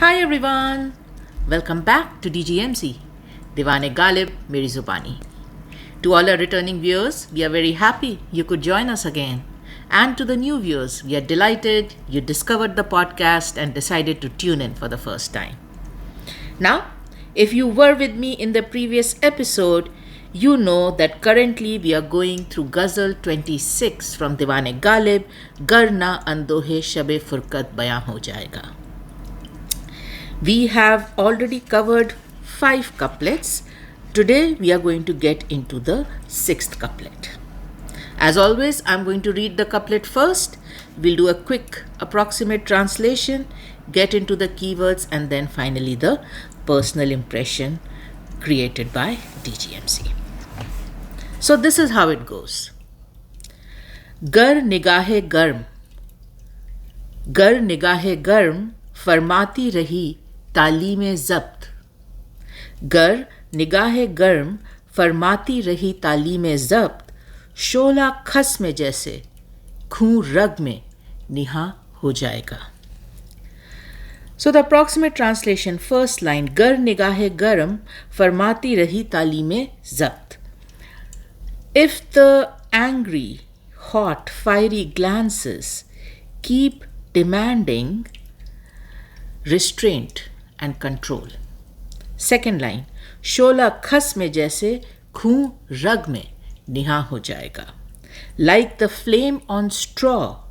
Hi everyone, welcome back to DGMC, Diwan-e-Ghalib Meri Zubani. To all our returning viewers, we are very happy you could join us again. And to the new viewers, we are delighted you discovered the podcast and decided to tune in for the first time. Now, if you were with me in the previous episode, you know that currently we are going through Ghazal 26 from Diwan-e-Ghalib, Gar Nigaah-e-Garm bayaan ho jaaega. We have already covered 5 couplets. Today we are going to get into the 6th couplet. As always, I'm going to read the couplet first. We'll do a quick approximate translation, get into the keywords, and then finally the personal impression created by DGMC. So this is how it goes. Gar Nigaah-e-Garm Farmaati rahi Taalim-e-Zabt. Gar Nigaah-e-Garm Farmaati rahi Taalim-e-Zabt. Shoala Khas में जैसे Khuun Rag में Nihaan हो जाएगा. So the approximate translation, first line, Gar Nigaah-e-Garm Farmaati rahi Taalim-e-Zabt. If the angry, hot, fiery glances keep demanding restraint and control. Second line, Shoala Khas में जैसे Khuun Rag में Nihaan ho jayega. Like the flame on straw,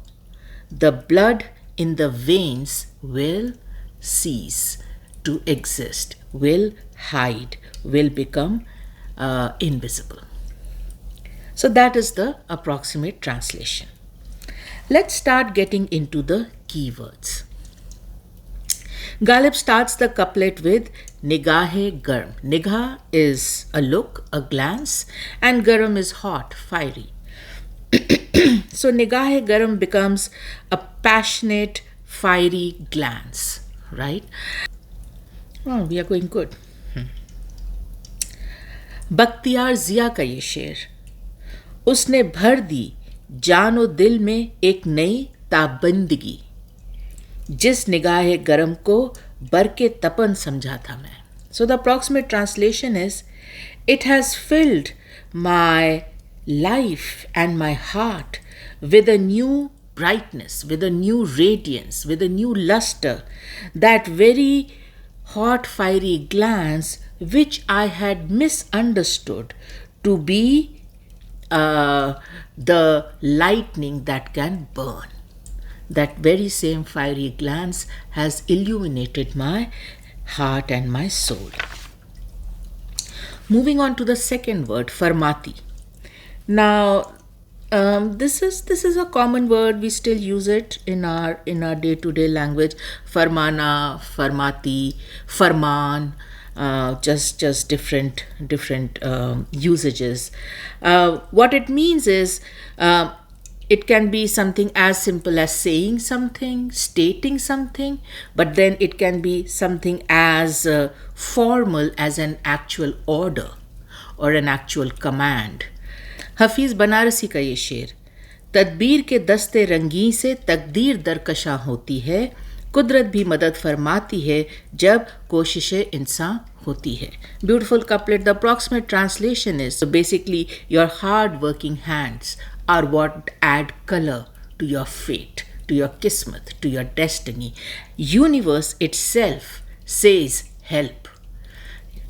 the blood in the veins will cease to exist, will hide, will become invisible. So that is the approximate translation. Let's start getting into the keywords. Ghalib starts the couplet with Nigaah-e-Garm. Nigaah is a look, a glance, and Garm is hot, fiery. So Nigaah-e-Garm becomes a passionate, fiery glance, right? Oh, we are going good. Bakhtiyar जिया का ये शेर, उसने भर दी जानो दिल में एक नई ताबंदगी. जिस निगाहे गरम को बरके तपन समझा था मैं. So the approximate translation is, it has filled my life and my heart with a new brightness, with a new radiance, with a new luster, that very hot fiery glance which I had misunderstood to be the lightning that can burn. That very same fiery glance has illuminated my heart and my soul. Moving on to the second word, Farmaati. Now, this is a common word. We still use it in our day-to-day language. Farmana, Farmaati, Farman, just different usages. What it means is, it can be something as simple as saying something, stating something, but then it can be something as formal as an actual order or an actual command. Hafeez Banarasi का ये शेर, तदबीर के दस्ते रंगी से तकदीर दरकशां होती है, कुदरत भी मदद फरमाती है जब कोशिशें इंसान होती है. Beautiful couplet. The approximate translation is, so basically your hard working hands are what add color to your fate, to your kismet, to your destiny. Universe itself says help.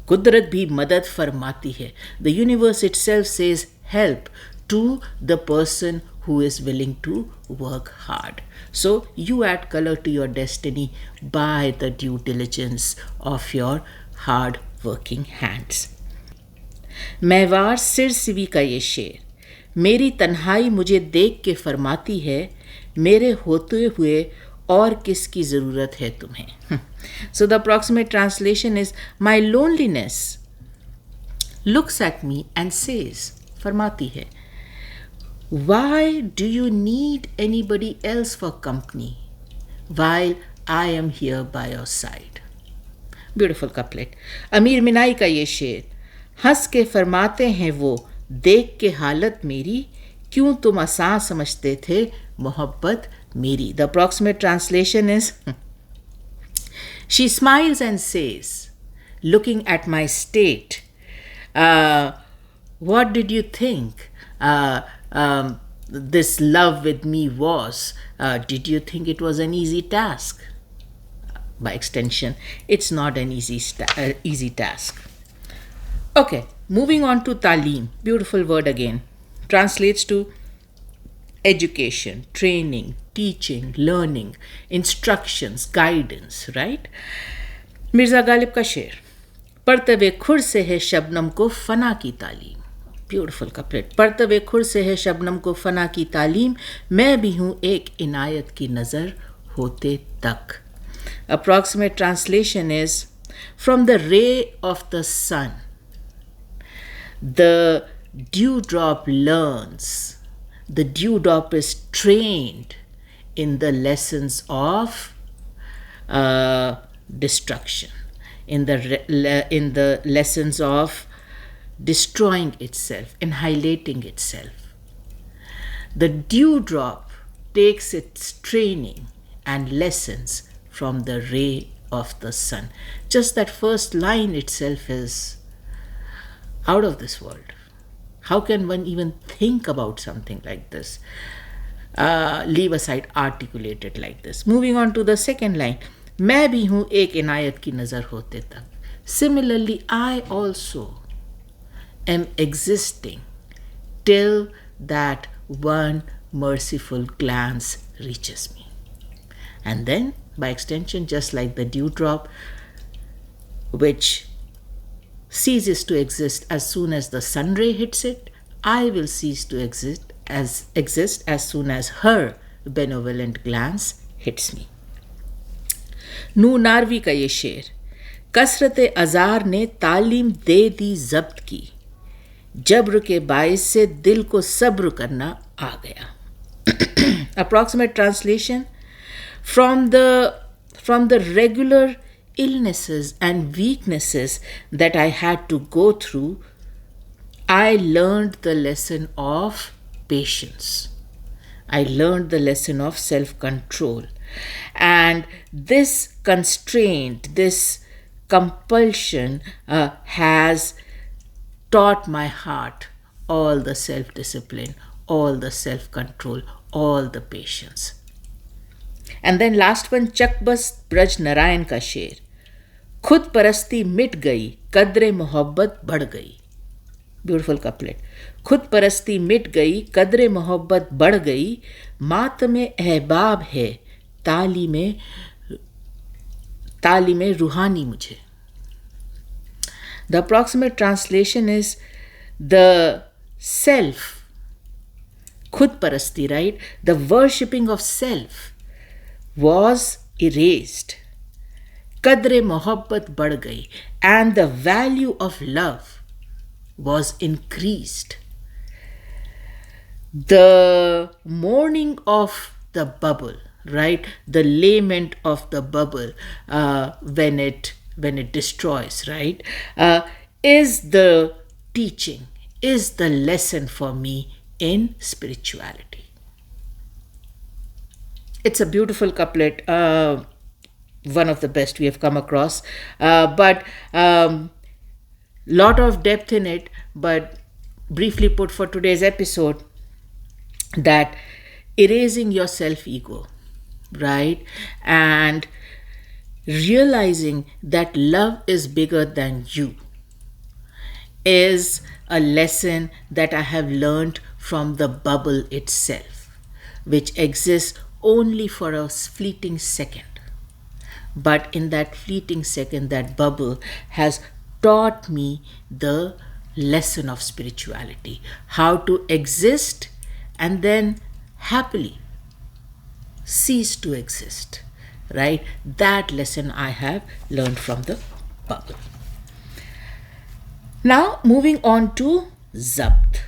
Kudrat bhi madad farmati hai. The universe itself says help to the person who is willing to work hard. So you add color to your destiny by the due diligence of your hard working hands. महवार सिर सिवी का ये शेर, मेरी तन्हाई मुझे देख के फरमाती है, मेरे होते हुए और किसकी ज़रूरत है तुम्हें. So the approximate translation is, my loneliness looks at me and says, फरमाती है, why do you need anybody else for company while I am here by your side. Beautiful couplet. अमीर मिनाई का ये शेर, हंस के फरमाते हैं वो, देख के हालत मेरी, क्यों तुम आसान समझते थे मोहब्बत मेरी. The approximate translation is, She smiles and says, looking at my state, uh, what did you think this love with me was? Did you think it was an easy task? By extension, it's not an easy task. Okay, moving on to talim, beautiful word again, translates to education, training, teaching, learning, instructions, guidance, right? Mirza Ghalib का शेर, परतव-ए-खुर से है शबनम को फना की तालीम. Beautiful couplet. परतव-ए-खुर से है शबनम को फना की तालीम, मैं भी हूँ एक इनायत की नज़र होते तक. Approximate translation is, from the ray of the sun, the dewdrop learns, the dewdrop is trained in the lessons of destruction, in the lessons of destroying itself, annihilating itself. The dewdrop takes its training and lessons from the ray of the sun. Just that first line itself is out of this world. How can one even think about something like this? Leave aside articulate it like this. Moving on to the second line, मैं भी हूँ एक इनायत की नज़र होते तक. Similarly, I also am existing till that one merciful glance reaches me. And then, by extension, just like the dewdrop, which ceases to exist as soon as the sun ray hits it, I will cease to exist as soon as her benevolent glance hits me. नू नारवी का ये शेर, कसरत अज़ार ने तालीम दे दी ज़ब्त की, जब्र के बाइस से दिल को सब्र करना आ गया. Approximate translation, from the regular illnesses and weaknesses that I had to go through, I learned the lesson of patience. I learned the lesson of self-control. And this constraint, this compulsion has taught my heart all the self-discipline, all the self-control, all the patience. And then last one, चकबस Braj Narayan का शेर, खुद परस्ती मिट गई, कद्रे मोहब्बत बढ़ गई. Beautiful couplet. खुद परस्ती मिट गई, कद्रे मोहब्बत बढ़ गई, मातमे अहबाब है तालीमे रूहानी मुझे. The approximate translation is, the self, khud parasti, right? The worshipping of self was erased. Qadre mohabbat बढ़ गई, and the value of love was increased. The mourning of the bubble, right? The lament of the bubble when it destroys, right? Is the teaching, is the lesson for me in spirituality. It's a beautiful couplet, one of the best we have come across, but lot of depth in it. But briefly put for today's episode, that erasing your self-ego, right? And realizing that love is bigger than you is a lesson that I have learned from the bubble itself, which exists only for a fleeting second. But in that fleeting second, that bubble has taught me the lesson of spirituality, how to exist and then happily cease to exist, right? That lesson I have learned from the bubble. Now moving on to Zabt.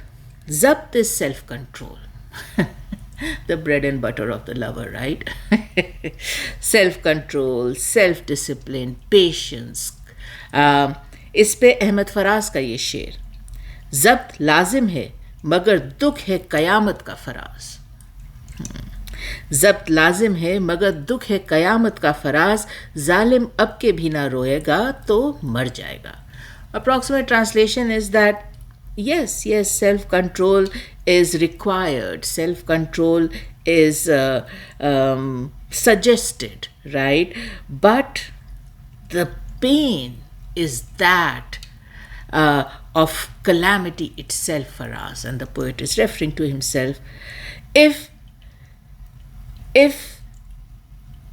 Zabt is self-control. The bread and butter of the lover, right? Self-control, self-discipline, patience. इस पे अहमद फराज का ये शेर, ज़ब्त लाजिम है मगर दुख है क़यामत का फराज. जब्त लाजिम है मगर दुख है कयामत का फराज, जालिम अब के भी ना रोएगा तो मर जाएगा. Approximate translation is that yes, self-control is required, self-control is suggested, right? But the pain is that of calamity itself for us, and the poet is referring to himself. If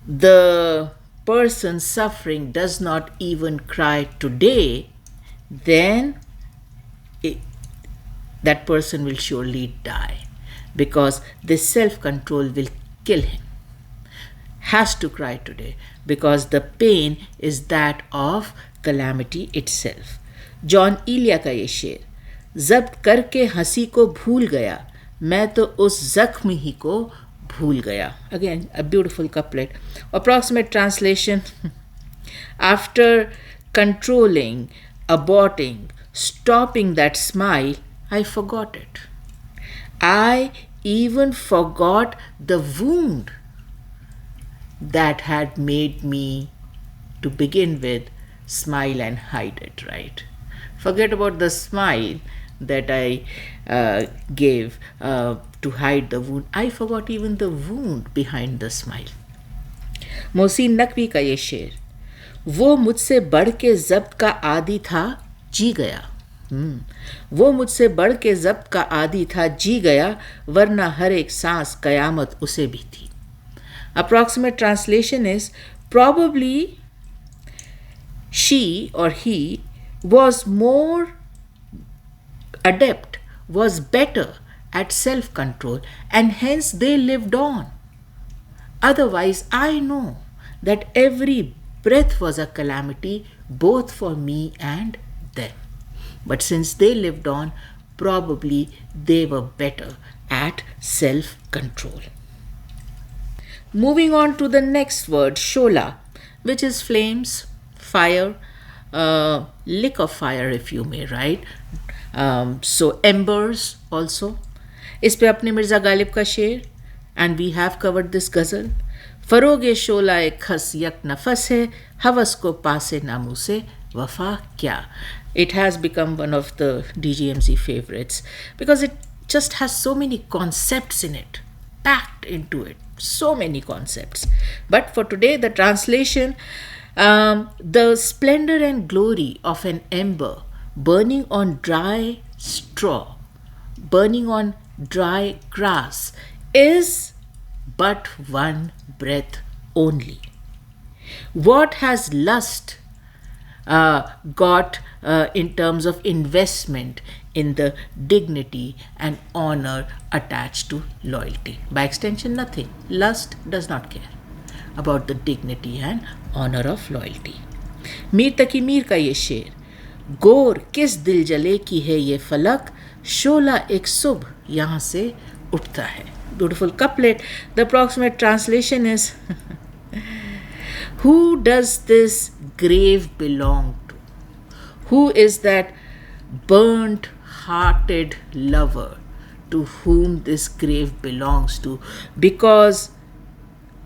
the person suffering does not even cry today, then that person will surely die, because this self-control will kill him. Has to cry today because the pain is that of calamity itself. Jaun Elia का ये शेर, जब्त करके हंसी को भूल गया, मैं तो उस जख्म ही को भूल गया. Again, a beautiful couplet. Approximate translation: after controlling, aborting, stopping that smile, I forgot it. I even forgot the wound that had made me, to begin with, smile and hide it, right? Forget about the smile that I gave to hide the wound. I forgot even the wound behind the smile. Mohsin Naqvi का ये शेर, वो मुझसे बढ़ के ज़ब्त का आदी था, जी गया. वो मुझसे बढ़ के ज़ब्त का आदी था, जी गया, वरना हर एक सांस कयामत उसे भी थी. Approximate translation is probably she or he was more adept, was better at self-control, and hence they lived on. Otherwise, I know that every breath was a calamity both for me and them. But since they lived on, probably they were better at self-control. Moving on to the next word, shola, which is flames, fire, lick of fire if you may, right? So embers also. इस पे अपने मिर्ज़ा गालिब का शेर, and we have covered this ghazal. फरोगे शोला एक खस यक नफस है, हवस को पासे नामू से वफा क्या. It has become one of the DGMC favorites because it just has so many concepts in it, packed into it, so many concepts. But for today, the translation, the splendor and glory of an ember burning on dry straw, burning on dry grass, is but one breath only. What has lust got in terms of investment in the dignity and honor attached to loyalty? By extension, nothing. Lust does not care about the dignity and honor of loyalty. Mir तकी मीर का ये शेर, गोर किस दिल जले की है ये फलक, शोला एक सुबह यहाँ से उठता है. Beautiful couplet. The approximate translation is who does this grave belong to? Who is that burnt-hearted lover to whom this grave belongs to? Because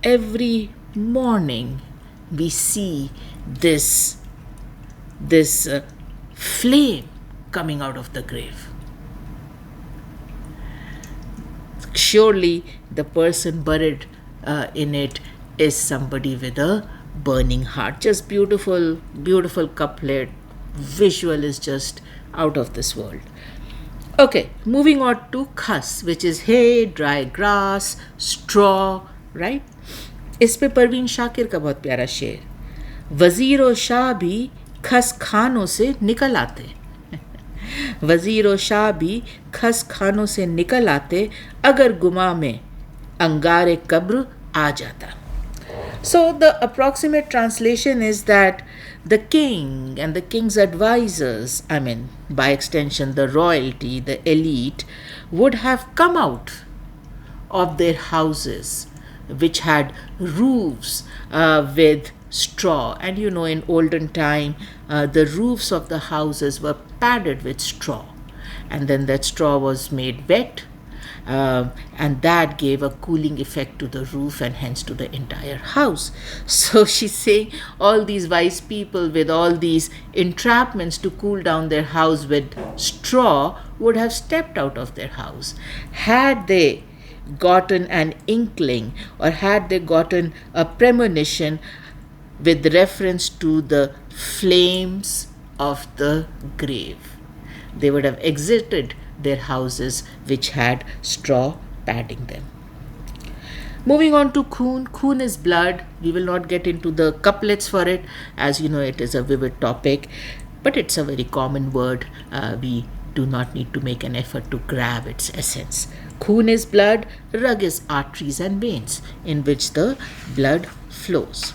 every morning we see this flame coming out of the grave. Surely the person buried in it is somebody with a burning heart. Just beautiful, beautiful couplet. Visual is just out of this world. Okay, moving on to khas, which is hay, dry grass, straw, right? इस पे परवीन शाकिर का बहुत प्यारा शेर, वजीर और शाह भी खस खानों से निकल आते. वजीर और शाह भी खस खानों से निकल आते, अगर गुमा में अंगारे कब्र आ जाता. So the approximate translation is that the king and the king's advisors, I mean by extension the royalty, the elite, would have come out of their houses which had roofs with straw. And you know, in olden time, the roofs of the houses were padded with straw, and then that straw was made wet, and that gave a cooling effect to the roof and hence to the entire house. So she's saying all these wise people with all these entrapments to cool down their house with straw would have stepped out of their house. Had they gotten an inkling or had they gotten a premonition with reference to the flames of the grave, they would have exited their houses which had straw padding them. Moving on to Khuun. Khuun is blood. We will not get into the couplets for it. As you know, it is a vivid topic, but it's a very common word. We do not need to make an effort to grab its essence. Khuun is blood. Rag is arteries and veins in which the blood flows.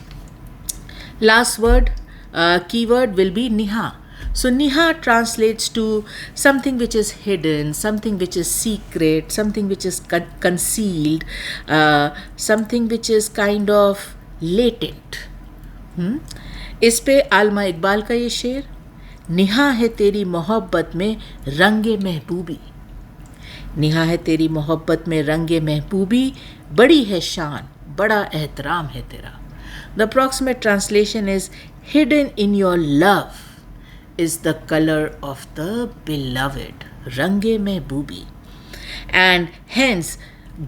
Last word, keyword will be Nihaan. So Nihaan translates to something which is hidden, something which is secret, something which is concealed, something which is kind of latent. इस पे आलमा इकबाल का ये शेर, निहाँ है तेरी मोहब्बत में रंगे महबूबी, निहाँ है तेरी मोहब्बत में रंगे महबूबी, बड़ी है शान, बड़ा एहतराम है तेरा. The approximate translation is, hidden in your love is the color of the beloved, range mehboobi. And hence,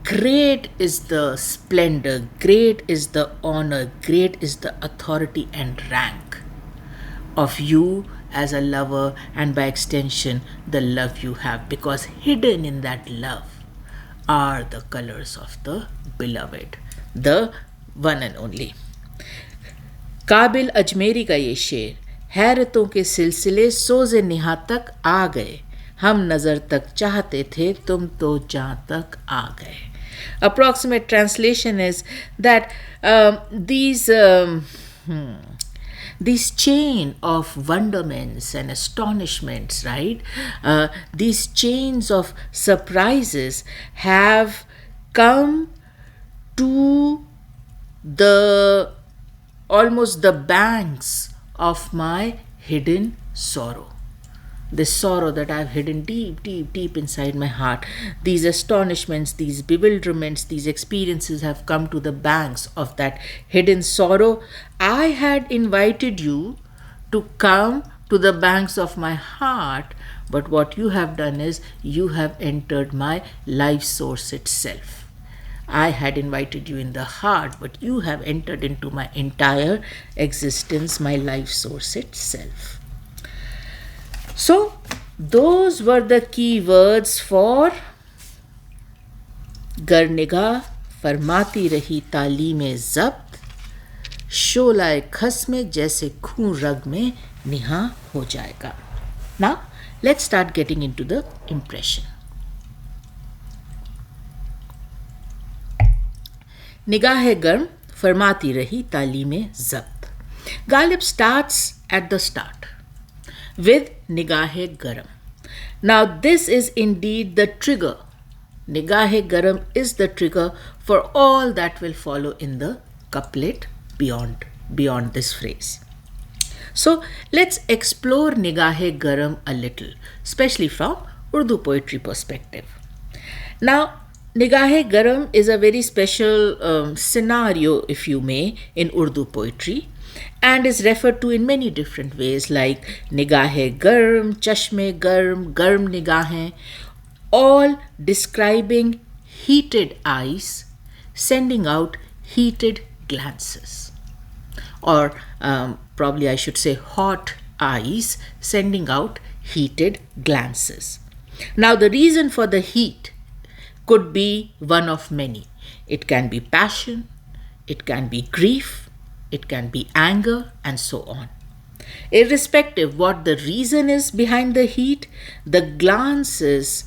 great is the splendor, great is the honor, great is the authority and rank of you as a lover, and by extension, the love you have, because hidden in that love are the colors of the beloved, the one and only. काबिल अजमेरी का ये शेर, हैरतों के सिलसिले सोज़े निहा तक आ गए, हम नज़र तक चाहते थे तुम तो जहाँ तक आ गए. Approximate translation is that these chain of wonderments and astonishments, right? These chains of surprises have come to almost the banks of my hidden sorrow. This sorrow that I've hidden deep, deep, deep inside my heart. These astonishments, these bewilderments, these experiences have come to the banks of that hidden sorrow. I had invited you to come to the banks of my heart, but what you have done is you have entered my life source itself. I had invited you in the heart, but you have entered into my entire existence, my life source itself. So, those were the key words for Gar Nigaah Farmaati rahi Taalim-e-Zabt, Shoala Khas में जैसे खून रग में निहा हो जाएगा. Now, let's start getting into the impression. Nigaah-e-Garm Farmaati rahi Taalim-e-Zabt. Ghalib starts at the start with Nigaah-e-Garm. Now this is indeed the trigger. Nigaah-e-Garm is the trigger for all that will follow in the couplet beyond this phrase. So let's explore Nigaah-e-Garm a little, especially from Urdu poetry perspective. Now Nigaah-e-Garm is a very special scenario, if you may, in Urdu poetry, and is referred to in many different ways like Nigaah-e-Garm, Chashm-e-Garm, Garm Nigaah, all describing heated eyes sending out heated glances, or probably I should say hot eyes sending out heated glances. Now the reason for the heat could be one of many. It can be passion, it can be grief, it can be anger, and so on. Irrespective what the reason is behind the heat, the glances,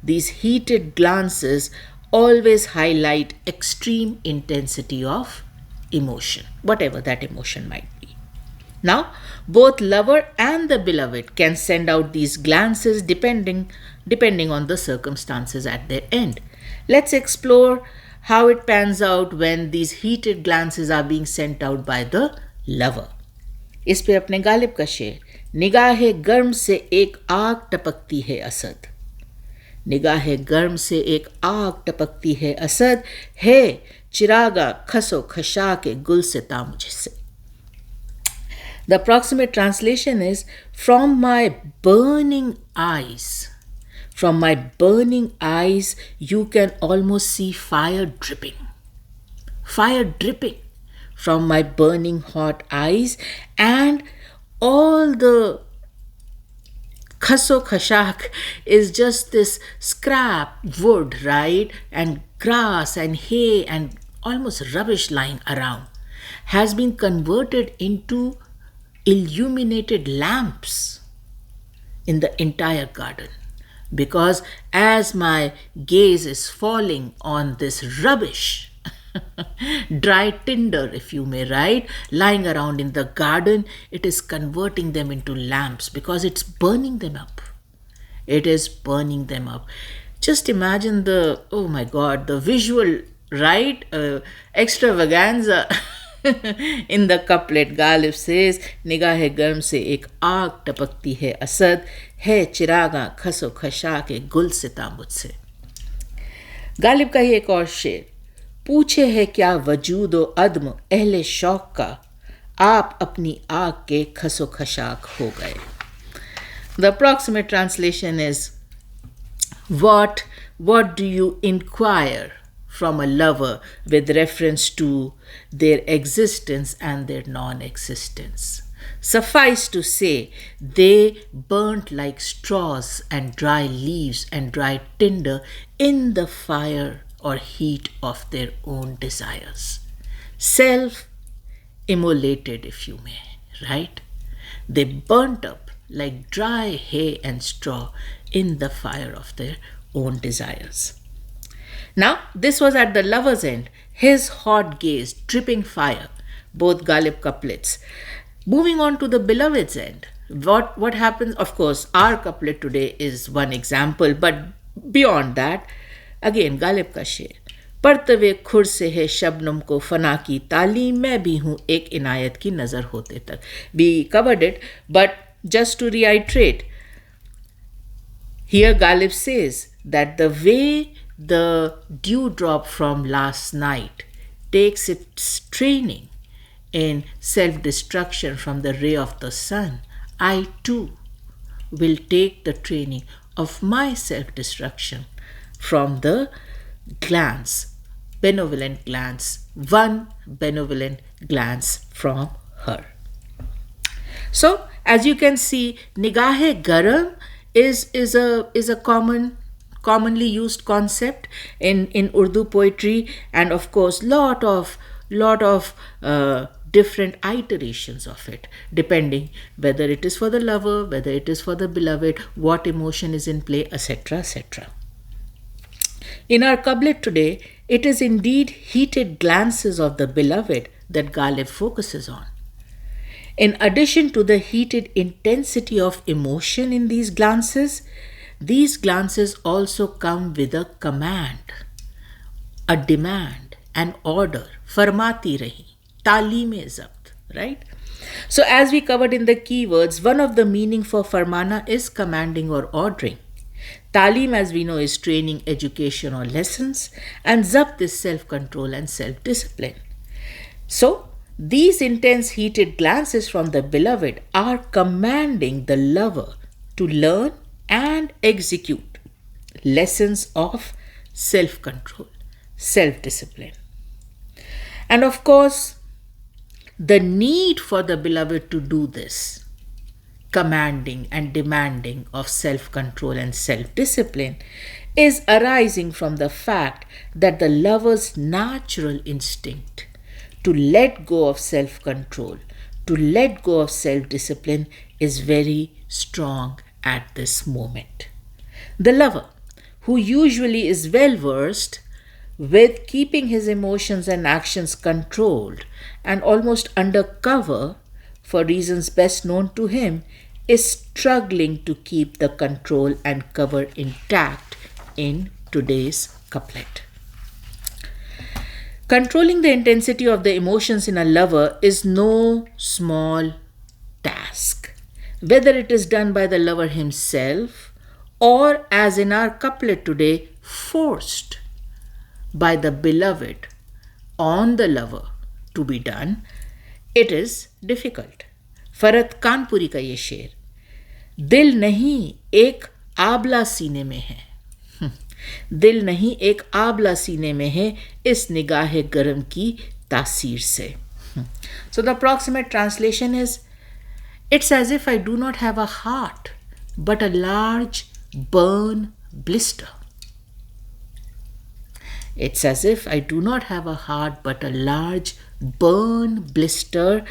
these heated glances, always highlight extreme intensity of emotion, whatever that emotion might be. Now, both lover and the beloved can send out these glances depending on the circumstances at their end. Let's explore how it pans out when these heated glances are being sent out by the lover. इस पे अपने गालिब का शेर, निगाह-ए-गर्म से एक आग टपकती है असद, निगाह गर्म से एक आग टपकती है असद है चिरागा खसो खशा के गुल से ता मुझसे. The approximate translation is, from my burning eyes. From my burning eyes, you can almost see fire dripping. Fire dripping from my burning hot eyes, and all the khaso khashak is just this scrap wood, right? And grass and hay and almost rubbish lying around has been converted into illuminated lamps in the entire garden. Because as my gaze is falling on this rubbish, dry tinder, if you may, right, lying around in the garden, it is converting them into lamps because it's burning them up. It is burning them up. Just imagine the, oh my God, the visual, right, extravaganza. In the couplet, Ghalib says, निगाह-ए-गर्म से एक आग टपकती है असद है चिरागा खसो खशा के गुल से ता मुझसे. गालिब का ही एक और शेर, पूछे है क्या वजूद व अदम अहले शौक का, आप अपनी आग के खसो खशाक हो गए. The approximate translation is, what do you inquire from a lover with reference to their existence and their non-existence? Suffice to say, they burnt like straws and dry leaves and dry tinder in the fire or heat of their own desires. Self-immolated, if you may, right? They burnt up like dry hay and straw in the fire of their own desires. Now, this was at the lover's end, his hot gaze, dripping fire, both Ghalib couplets. Moving on to the beloved's end, what happens? Of course, our couplet today is one example, but beyond that, again, Ghalib ka शेर, Partav-e-Mahtaab Sail-e-Khaanumaan ko fana ki taaleem mein bhi hoon ek inayat ki nazar hote tak. We covered it, but just to reiterate, here Ghalib says that the way the dewdrop from last night takes its training in self-destruction from the ray of the sun, I too will take the training of my self-destruction from the glance, benevolent glance, one benevolent glance from her. So, as you can see, Nigaah-e-Garm is a commonly used concept in Urdu poetry, and of course lot of different iterations of it, depending whether it is for the lover, whether it is for the beloved, what emotion is in play, etc., etc. In our couplet today, it is indeed heated glances of the beloved that Ghalib focuses on. In addition to the heated intensity of emotion in these glances also come with a command, a demand, an order. Farmaati rahi Taalim-e-Zabt, right? So as we covered in the keywords, one of the meaning for farmana is commanding or ordering. Talim, as we know, is training, education, or lessons, and Zabt is self-control and self-discipline. So these intense heated glances from the beloved are commanding the lover to learn and execute lessons of self-control, self-discipline. And of course, the need for the beloved to do this, commanding and demanding of self-control and self-discipline, is arising from the fact that the lover's natural instinct to let go of self-control, to let go of self-discipline is very strong at this moment. The lover, who usually is well versed with keeping his emotions and actions controlled and almost under cover for reasons best known to him, is struggling to keep the control and cover intact in today's couplet. Controlling the intensity of the emotions in a lover is no small task, whether it is done by the lover himself or as in our couplet today, forced by the beloved on the lover to be done, it is difficult. फरत Kanpuri का ये शेर, दिल नहीं एक आबला सीने में है, दिल नहीं एक आबला सीने में है इस निगाह गरम की तासीर से. So the approximate translation is, it's as if I do not have a heart but a large burn blister. It's as if I do not have a heart but a large burn blister,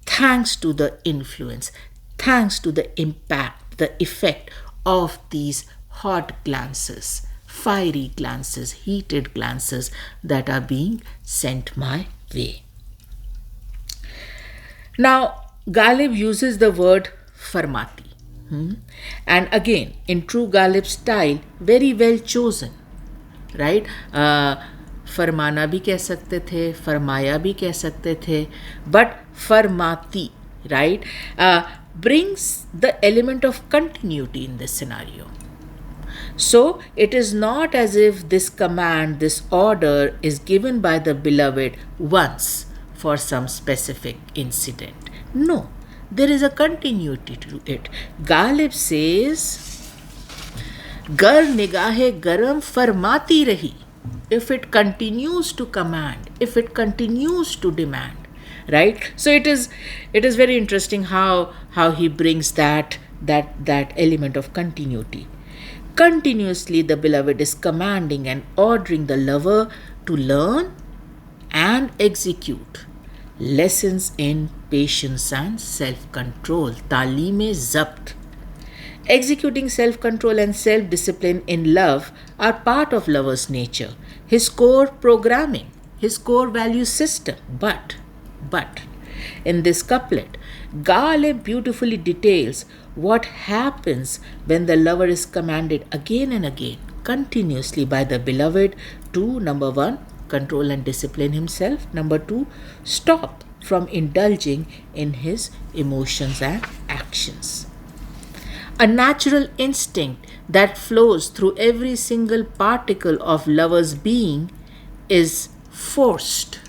thanks to the influence, thanks to the impact, the effect of these hot glances, fiery glances, heated glances that are being sent my way. Now, Ghalib uses the word Farmaati. And again, in true Ghalib style, very well chosen. Right? फरमाना भी कह सकते थे, फरमाया भी कह सकते थे, but Farmaati, right, brings the element of continuity in this scenario. So it is not as if this command, this order is given by the beloved once for some specific incident. No, there is a continuity to it. Ghalib says, Gar Nigaah-e-Garm Farmaati rahi. If it continues to command, if it continues to demand, right? So it is very interesting how he brings that element of continuity. Continuously the beloved is commanding and ordering the lover to learn and execute lessons in patience and self-control. Taalim-e-Zabt. Executing self-control and self-discipline in love are part of lover's nature, his core programming, his core value system. But, in this couplet, Ghalib beautifully details what happens when the lover is commanded again and again, continuously by the beloved to, number one, control and discipline himself, number two, stop from indulging in his emotions and actions. A natural instinct that flows through every single particle of lover's being is forced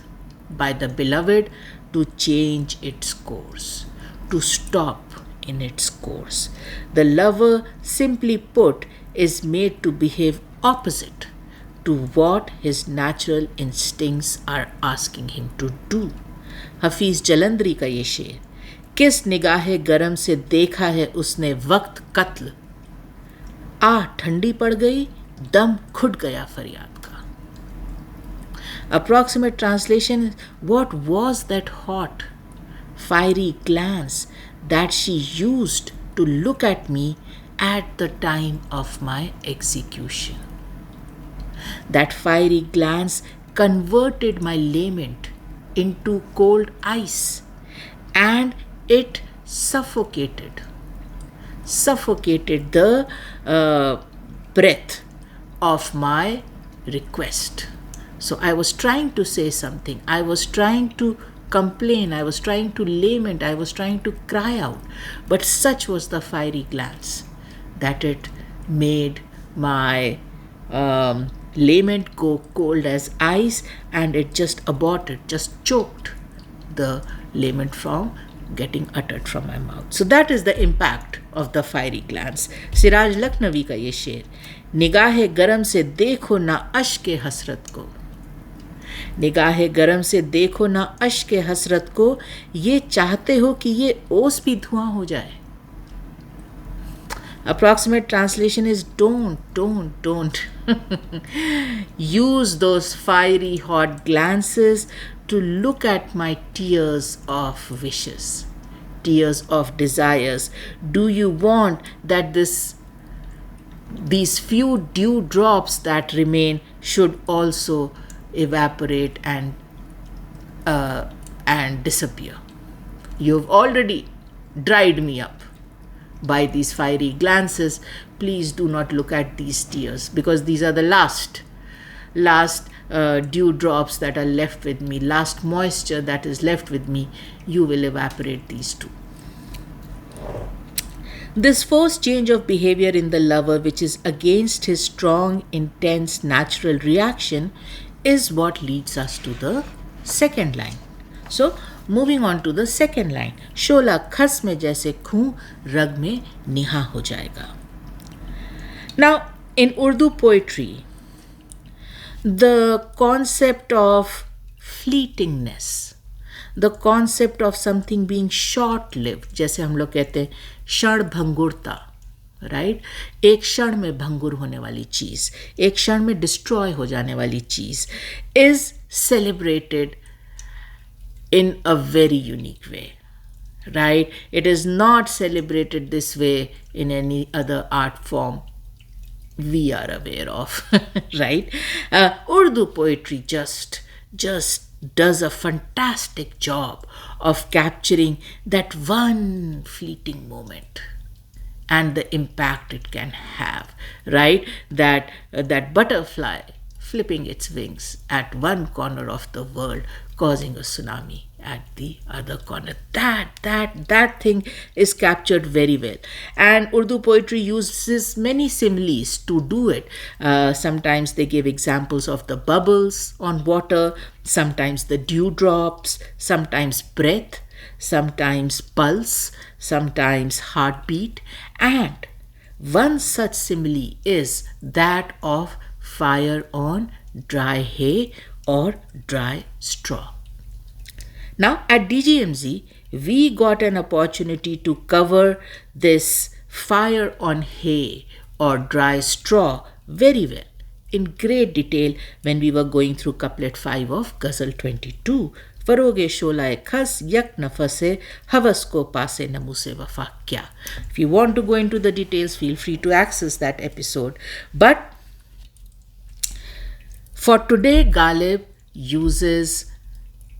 by the beloved to change its course, to stop in its course. The lover, simply put, is made to behave opposite to what his natural instincts are asking him to do. Hafeez Jalandhari का ये शेर, किस निगाह गरम से देखा है उसने वक्त कत्ल, आ ठंडी पड़ गई दम घुट गया फरियाद का. Approximate translation is, what was that hot, fiery glance that she used to look at me at the time of my execution? That fiery glance converted my lament into cold ice, and it suffocated the breath of my request. So I was trying to say something, I was trying to complain, I was trying to lament, I was trying to cry out, but such was the fiery glance that it made my lament go cold as ice, and it just aborted, just choked the lament from getting uttered from my mouth. So that is the impact of the fiery glance. Siraj Lucknowi का ये शेर, निगाह गरम से देखो ना अश्क हसरत को, निगाह गरम से देखो ना अश्क हसरत को, ये चाहते हो कि ये ओस भी धुआं हो जाए. Approximate translation is, don't use those fiery hot glances to look at my tears of wishes, tears of desires. Do you want that these few dew drops that remain should also evaporate and disappear? You've already dried me up by these fiery glances. Please do not look at these tears, because these are the last dew drops that are left with me, last moisture that is left with me. You will evaporate these too. This forced change of behavior in the lover, which is against his strong, intense, natural reaction, is what leads us to the second line. So, moving on to the second line. शोला खस में जैसे खून रग में निहा हो जाएगा. Now, in Urdu poetry, the concept of fleetingness, the concept of something being short-lived, जैसे हम लोग कहते हैं क्षण भंगुरता, राइट, एक क्षण में भंगुर होने वाली चीज़, एक क्षण में डिस्ट्रॉय हो जाने वाली चीज़, is celebrated in a very unique way, right? It is not celebrated this way in any other art form we are aware of, right? Urdu poetry just does a fantastic job of capturing that one fleeting moment and the impact it can have, right? That butterfly flipping its wings at one corner of the world, causing a tsunami at the other corner. That thing is captured very well. And Urdu poetry uses many similes to do it. Sometimes they give examples of the bubbles on water, sometimes the dewdrops, sometimes breath, sometimes pulse, sometimes heartbeat. And one such simile is that of fire on dry hay or dry straw. Now, at DGMZ, we got an opportunity to cover this fire on hay or dry straw very well, in great detail, when we were going through couplet 5 of Ghazal 22. फरोगे शोला खस यक नफसे हवस को पासे नमूसे वफा क्या. If you want to go into the details, feel free to access that episode. But for today, Ghalib uses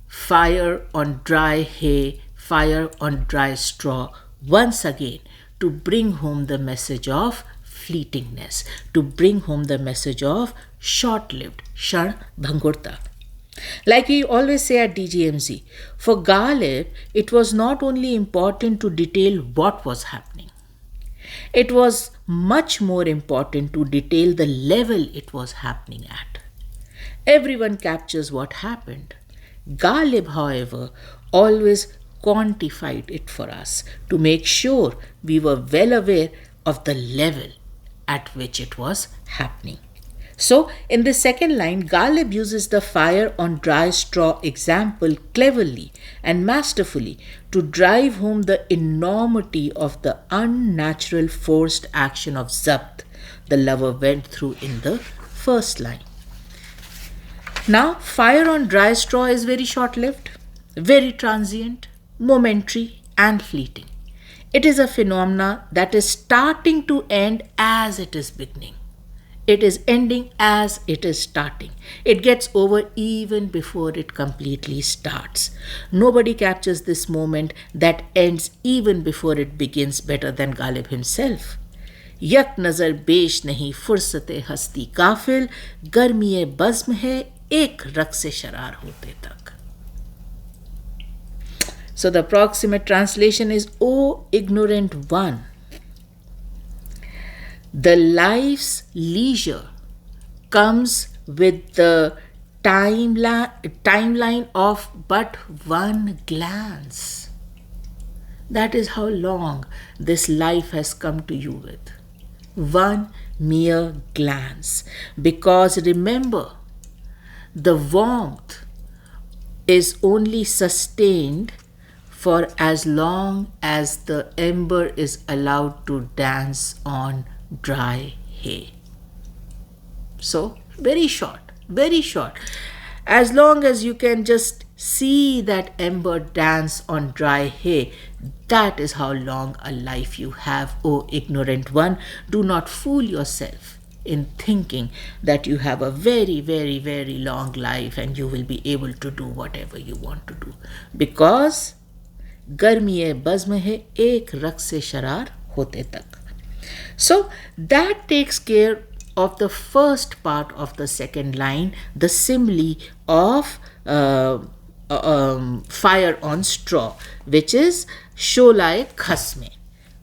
fire on dry hay, fire on dry straw once again to bring home the message of fleetingness, to bring home the message of short-lived, kshan bhangurta. Like we always say at DGMZ, for Ghalib, it was not only important to detail what was happening, it was much more important to detail the level it was happening at. Everyone captures what happened. Ghalib, however, always quantified it for us to make sure we were well aware of the level at which it was happening. So, in the second line, Ghalib uses the fire on dry straw example cleverly and masterfully to drive home the enormity of the unnatural forced action of Zabt the lover went through in the first line. Now, fire on dry straw is very short-lived, very transient, momentary and fleeting. It is a phenomena that is starting to end as it is beginning. It is ending as it is starting. It gets over even before it completely starts. Nobody captures this moment that ends even before it begins better than Ghalib himself. Yak nazar besh nahi fursate hasti kafil, garmiye bazm hai ek rag se sharar hote tak. So the approximate translation is, O ignorant one, the life's leisure comes with the timeline of but one glance. That is how long this life has come to you with. One mere glance. Because remember, the warmth is only sustained for as long as the ember is allowed to dance on dry hay. So, very short, very short. As long as you can just see that ember dance on dry hay, that is how long a life you have, O ignorant one. Do not fool yourself in thinking that you have a very, very, very long life and you will be able to do whatever you want to do. Because गर्मी बज़्म है एक रग से शरार होते तक. So that takes care of the first part of the second line, the simile of fire on straw, which is Shoala Khas mein.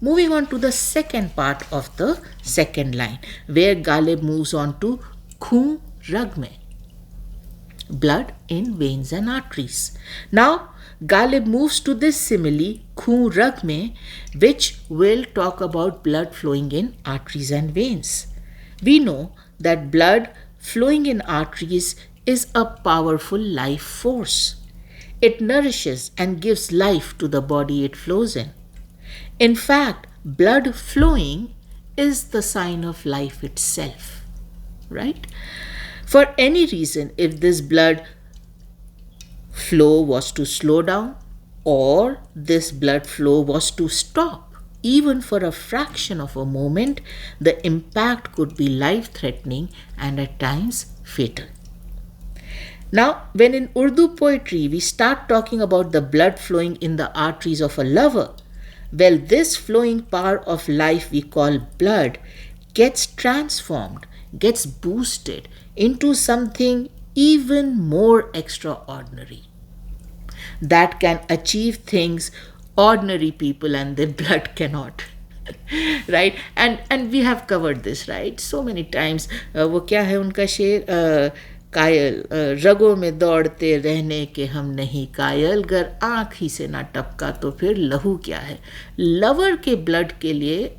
Moving on to the second part of the second line, where Ghalib moves on to Khuun Rag mein, blood in veins and arteries. Now, Ghalib moves to this simile, Khuun Rag mein, which will talk about blood flowing in arteries and veins. We know that blood flowing in arteries is a powerful life force. It nourishes and gives life to the body it flows in. In fact, blood flowing is the sign of life itself, right? For any reason, if this blood flow was to slow down or this blood flow was to stop, even for a fraction of a moment, the impact could be life-threatening and at times fatal. Now, when in Urdu poetry we start talking about the blood flowing in the arteries of a lover, well, this flowing power of life we call blood gets transformed, gets boosted into something even more extraordinary that can achieve things ordinary people and their blood cannot. Right? And we have covered this, right? So many times. वो क्या है उनका शेर, कायल रगों में दौड़ते रहने के हम नहीं कायल, गर आँख ही से ना टपका तो फिर लहू क्या है. लवर के ब्लड के लिए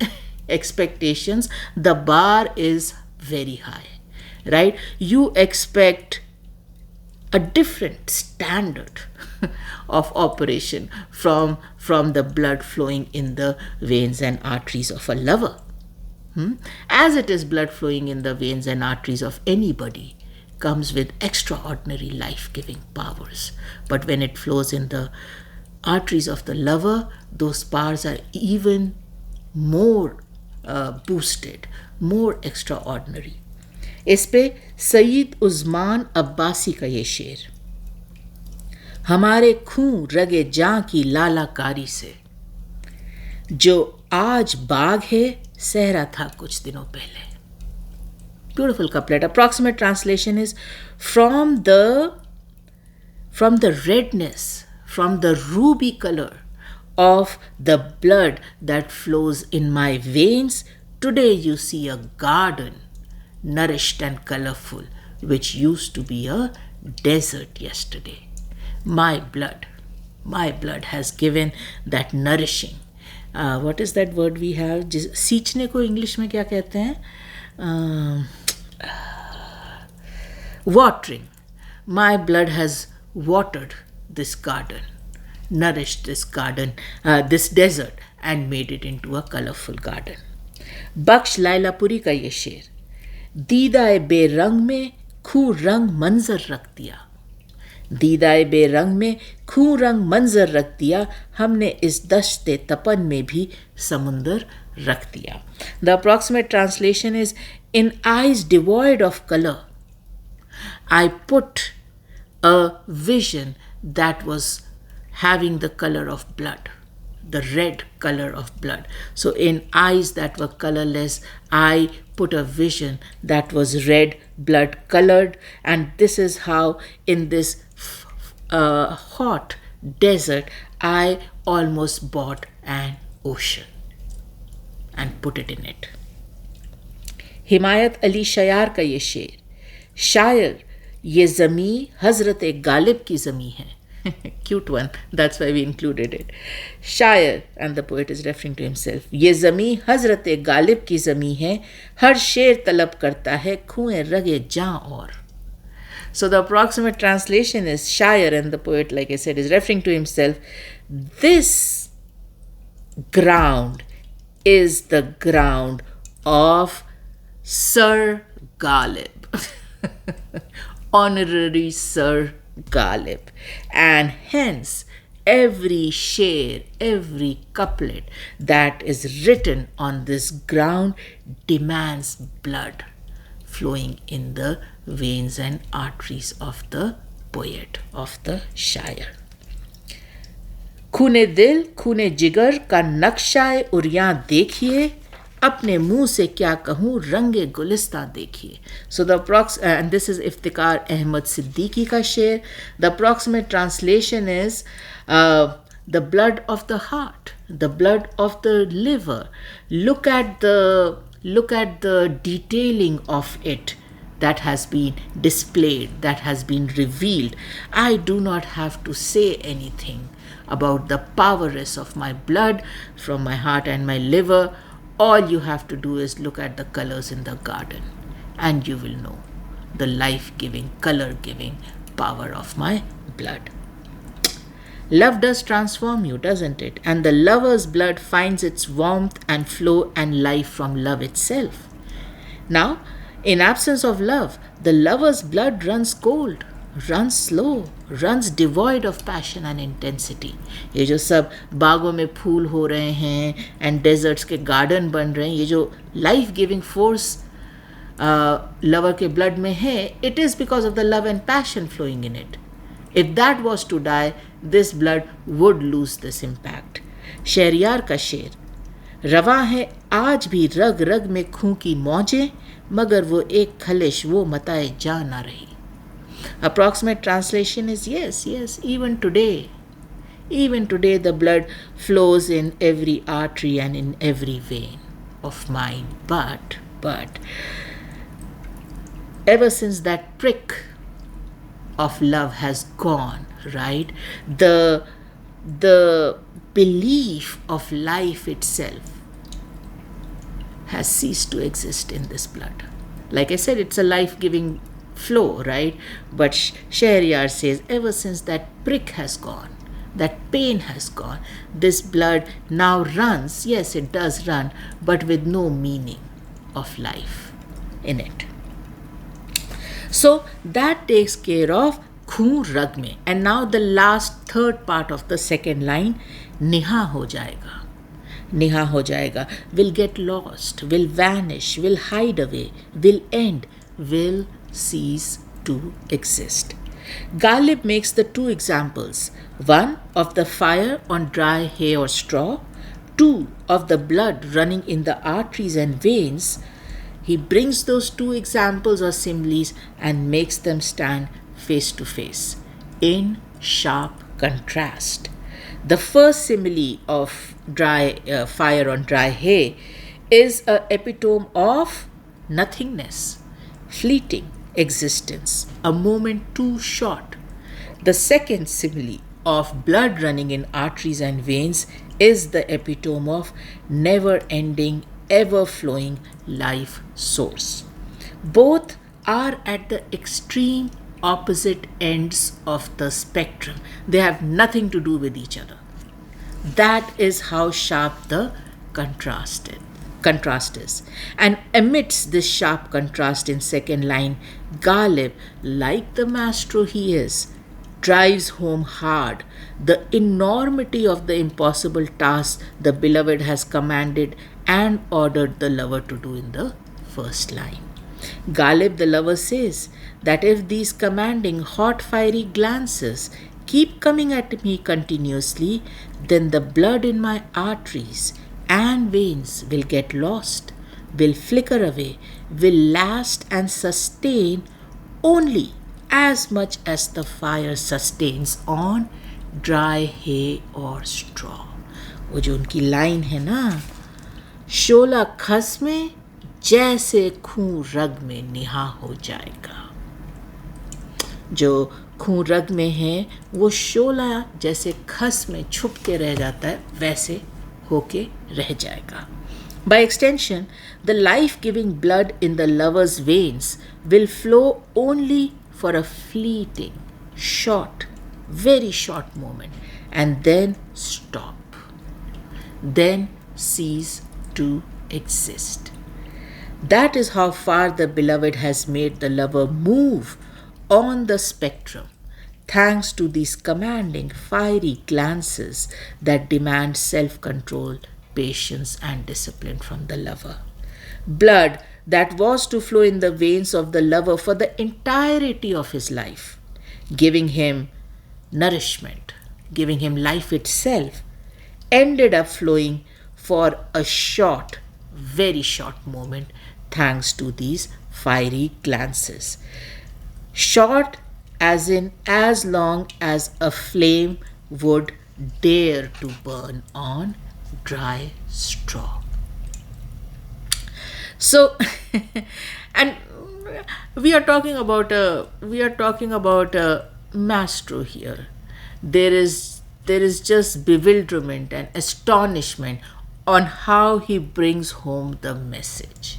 expectations, the bar is very high, right? You expect a different standard of operation from the blood flowing in the veins and arteries of a lover. As it is, blood flowing in the veins and arteries of anybody comes with extraordinary life-giving powers. But when it flows in the arteries of the lover, those powers are even more boosted, more extraordinary. इस पे सईद उस्मान अब्बासी का ये शेर, हमारे खून रगे जां की लालाकारी से जो आज बाग है सहरा था कुछ दिनों पहले. Beautiful couplet. Approximate translation is from the redness, from the ruby color of the blood that flows in my veins, today you see a garden nourished and colorful, which used to be a desert yesterday. My blood has given that nourishing. What is that word we have? सींचने को English में क्या कहते हैं? Watering. My blood has watered this garden, nourished this garden, this desert, and made it into a colorful garden. बख्श लाइलापुरी का ये शेर, दीदाए बेरंग में खून रंग मंजर रख दिया. दीदाए बेरंग में खून रंग मंजर रख दिया, हमने इस दश्ते तपन में भी समुंदर रख दिया. The approximate translation is, in eyes devoid of color, I put a vision that was having the color of blood, the red color of blood. So in eyes that were colorless, I put a vision that was red blood colored, and this is how in this hot desert I almost bought an ocean and put it in it. हिमायत अली शयार का ये शेर, शायर ये ज़मी हज़रत गालिब की ज़मी है. Cute one, that's why we included it. शायर, and the poet is referring to himself, ये ज़मी हज़रत गालिब की ज़मी है, हर शेर तलब करता है खून रगे जां और. So the approximate translation is, शायर, and the poet, like I said, is referring to himself, this ground is the ground of Sir Ghalib, honorary Sir Ghalib, and hence every sher, every couplet that is written on this ground demands blood flowing in the veins and arteries of the poet, of the शायर. खूने दिल खूने जिगर का नक्शाए उरियां देखिए, अपने मुंह से क्या कहूँ रंगे गुलिस्ता देखिए. So the and this is Iftikhar Ahmad Siddiqui का शेर. The approximate translation is, the blood of the heart, the blood of the liver. Look at the detailing of it that has been displayed, that has been revealed. I do not have to say anything about the prowess of my blood from my heart and my liver. All you have to do is look at the colors in the garden, and you will know the life-giving, color-giving power of my blood. Love does transform you, doesn't it? And the lover's blood finds its warmth and flow and life from love itself. Now, in absence of love, the lover's blood runs cold, runs slow, runs devoid of passion and intensity. ये जो सब बागों में फूल हो रहे हैं and deserts के garden बन रहे हैं, ये जो life giving force lover के blood में है, it is because of the love and passion flowing in it. If that was to die, this blood would lose this impact. Shahryar का शेर, रवा है आज भी रग रग में खूं की मौजें, मगर वो एक खलिश वो मताए जा ना रही. Approximate translation is yes, even today the blood flows in every artery and in every vein of mine. But ever since that prick of love has gone, right, the belief of life itself has ceased to exist in this blood. Like I said, it's a life-giving flow, right? But Shahryar says, ever since that prick has gone, that pain has gone, this blood now runs. Yes, it does run, but with no meaning of life in it. So that takes care of Khuun Rag mein. And now the last third part of the second line, Nihaan ho jaaega. Nihaan ho jaaega will get lost, will vanish, will hide away, will end, will cease to exist. Ghalib makes the two examples, one of the fire on dry hay or straw, two of the blood running in the arteries and veins. He brings those two examples or similes and makes them stand face to face in sharp contrast. The first simile of fire on dry hay is an epitome of nothingness, fleeting existence, a moment too short. The second simile of blood running in arteries and veins is the epitome of never-ending, ever-flowing life source. Both are at the extreme opposite ends of the spectrum. They have nothing to do with each other. That is how sharp the contrast is. And amidst this sharp contrast in second line, Ghalib, like the maestro he is, drives home hard the enormity of the impossible task the beloved has commanded and ordered the lover to do in the first line. Ghalib, the lover, says that if these commanding hot fiery glances keep coming at me continuously, then the blood in my arteries and veins will get lost, will flicker away, will last and sustain only as much as the fire sustains on dry hay or straw. वो जो उनकी line है ना, शोला खस में जैसे खून रग में निहा हो जाएगा. जो खून रग में है वो शोला जैसे खस में छुप के रह जाता है, वैसे होके रह जाएगा. By extension, the life-giving blood in the lover's veins will flow only for a fleeting, short, very short moment, and then stop, then cease to exist. That is how far the beloved has made the lover move on the spectrum, thanks to these commanding, fiery glances that demand self-control, patience, and discipline from the lover. Blood that was to flow in the veins of the lover for the entirety of his life, giving him nourishment, giving him life itself, ended up flowing for a short, very short moment, thanks to these fiery glances. Short as in as long as a flame would dare to burn on dry straw. So, and we are talking about a maestro here. There is just bewilderment and astonishment on how he brings home the message,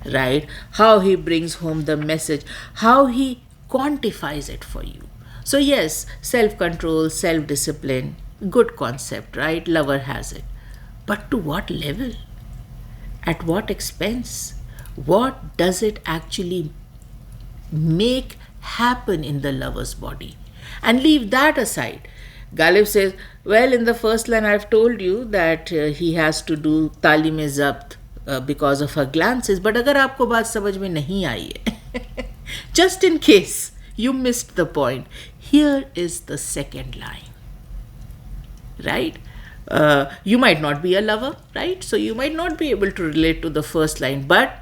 right? How he brings home the message, how he quantifies it for you. So yes, self-control, self-discipline, good concept, right? Lover has it, but to what level? At what expense? What does it actually make happen in the lover's body? And leave that aside. Ghalib says, well, in the first line, I've told you that he has to do Taalim-e-Zabt because of her glances. But agar aapko baat samajh mein nahi aayi hai, just in case you missed the point, here is the second line, right? You might not be a lover, right? So you might not be able to relate to the first line, but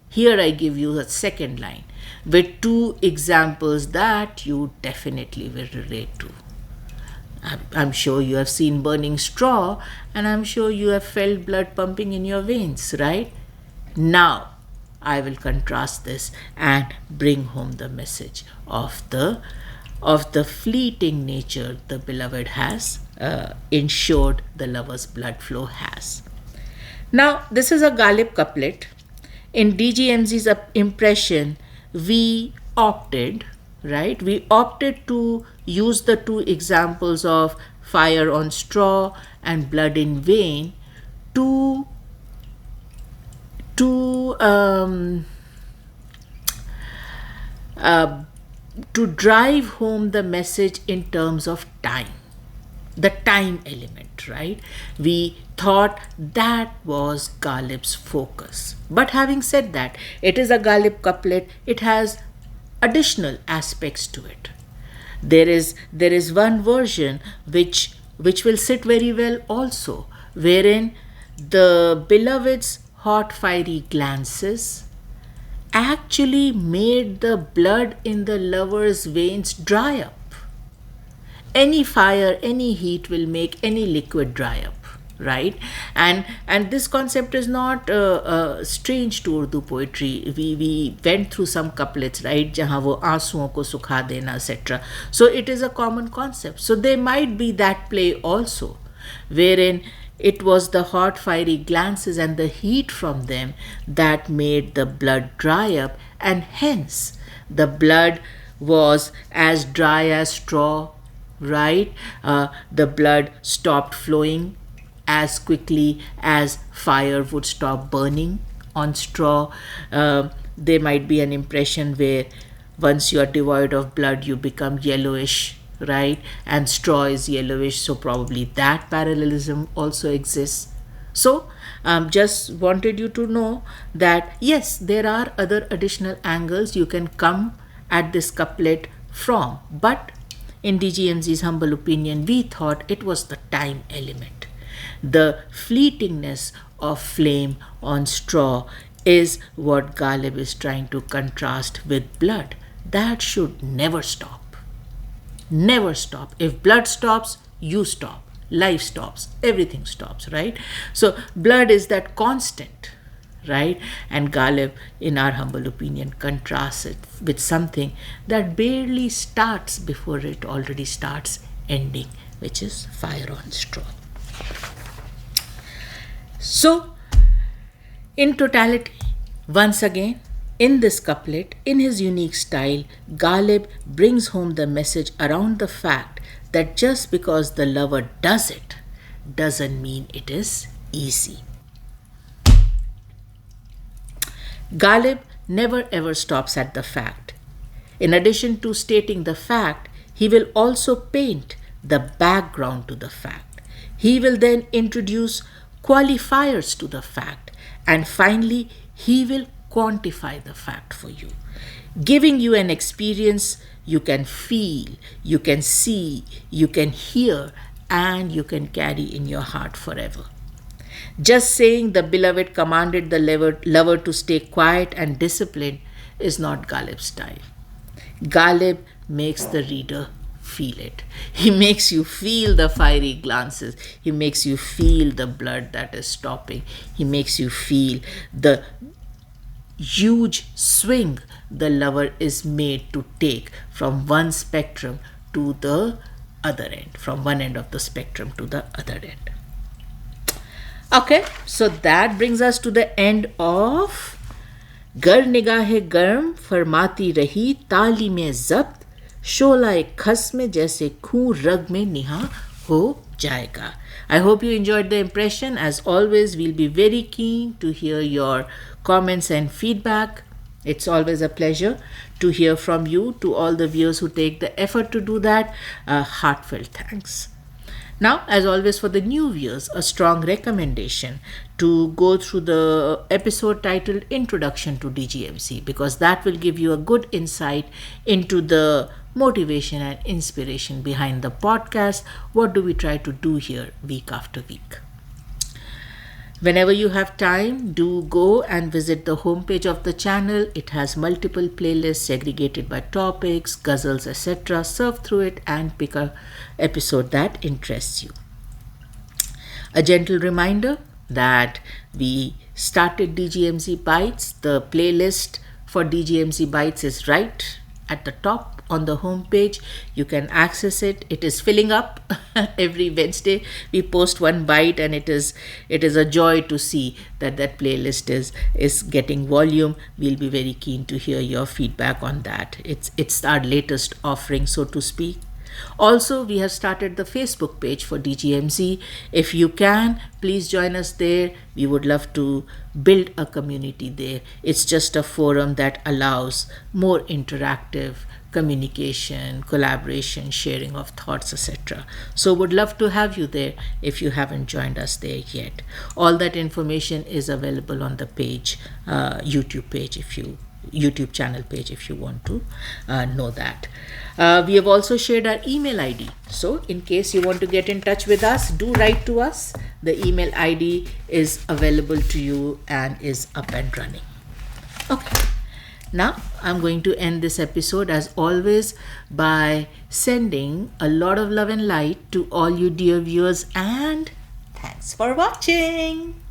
here I give you a second line with two examples that you definitely will relate to. I'm sure you have seen burning straw, and I'm sure you have felt blood pumping in your veins, right? Now, I will contrast this and bring home the message of the fleeting nature the beloved has ensured the lover's blood flow has. Now, this is a Ghalib couplet. In DGMZ's impression, we opted to use the two examples of fire on straw and blood in vein to drive home the message in terms of time, the time element, right? We thought that was Ghalib's focus. But having said that, it is a Ghalib couplet. It has additional aspects to it. There is one version which will sit very well also, wherein the beloved's hot fiery glances actually made the blood in the lover's veins dry up. Any fire, any heat will make any liquid dry up, right? And this concept is not strange to Urdu poetry. We went through some couplets, right? Jahan wo aansuon ko sukha dena, etc. So it is a common concept. So there might be that play also, wherein it was the hot fiery glances and the heat from them that made the blood dry up, and hence the blood was as dry as straw, right? The blood stopped flowing as quickly as fire would stop burning on straw. There might be an impression where once you are devoid of blood, you become yellowish, right? And straw is yellowish, so probably that parallelism also exists. So, just wanted you to know that yes, there are other additional angles you can come at this couplet from, but in DGMZ's humble opinion, we thought it was the time element. The fleetingness of flame on straw is what Ghalib is trying to contrast with blood. That should never stop. Never stop. If blood stops, you stop. Life stops. Everything stops, right? So blood is that constant, right? And Ghalib, in our humble opinion, contrasts it with something that barely starts before it already starts ending, which is fire on straw. So, in totality, once again, in this couplet, in his unique style, Ghalib brings home the message around the fact that just because the lover does it, doesn't mean it is easy. Ghalib never ever stops at the fact. In addition to stating the fact, he will also paint the background to the fact. He will then introduce qualifiers to the fact, and finally, he will quantify the fact for you, giving you an experience you can feel, you can see, you can hear, and you can carry in your heart forever. Just saying the beloved commanded the lover to stay quiet and disciplined is not Ghalib's style. Ghalib makes the reader feel it. He makes you feel the fiery glances. He makes you feel the blood that is stopping. He makes you feel the huge swing the lover is made to take from one spectrum to the other end, from one end of the spectrum to the other end. Okay, so that brings us to the end of Gar Nigaah-e-Garm Farmaati rahi Taalim-e-Zabt, Shoala Khas mein jaise Khuun Rag mein Nihaan ho jaaega. I hope you enjoyed the impression. As always, we'll be very keen to hear your comments and feedback. It's always a pleasure to hear from you. To all the viewers who take the effort to do that, heartfelt thanks. Now, as always, for the new viewers, a strong recommendation to go through the episode titled Introduction to DGMC, because that will give you a good insight into the motivation and inspiration behind the podcast. What do we try to do here week after week? Whenever you have time, do go and visit the homepage of the channel. It has multiple playlists segregated by topics, ghazals, etc. Surf through it and pick a episode that interests you. A gentle reminder that we started DGMC Bites. The playlist for DGMC Bites is right at the top on the homepage. You can access it. It is filling up. Every Wednesday we post one bite, and it is a joy to see that playlist is getting volume. We'll be very keen to hear your feedback on that. It's our latest offering, so to speak. Also, we have started the Facebook page for DGMC. If you can, please join us there. We would love to build a community there. It's just a forum that allows more interactive communication, collaboration, sharing of thoughts, etc. So would love to have you there if you haven't joined us there yet. All that information is available on the page, YouTube channel page, if you want to know that. We have also shared our email ID. So in case you want to get in touch with us, do write to us. The email ID is available to you and is up and running. Okay. Now, I'm going to end this episode as always by sending a lot of love and light to all you dear viewers, and thanks for watching.